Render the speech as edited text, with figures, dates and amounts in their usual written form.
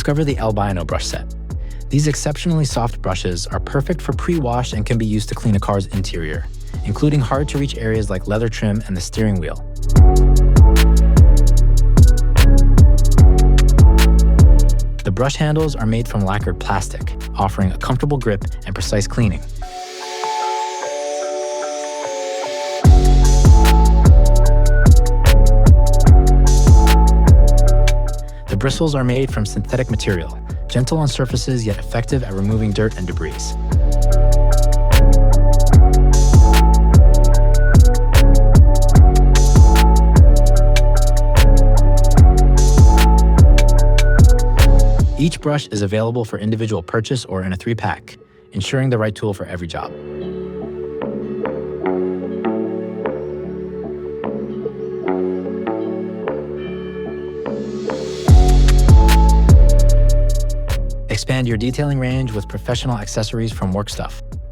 discover the ALBINO brush set. These exceptionally soft brushes are perfect for pre-wash and can be used to clean a car's interior, including hard-to-reach areas like leather trim and the steering wheel. The brush handles are made from lacquered plastic, offering a comfortable grip and precise cleaning. The bristles are made from synthetic material, gentle on surfaces yet effective at removing dirt and debris. Each brush is available for individual purchase or in a 3-pack, ensuring the right tool for every job. Expand your detailing range with professional accessories from Work Stuff.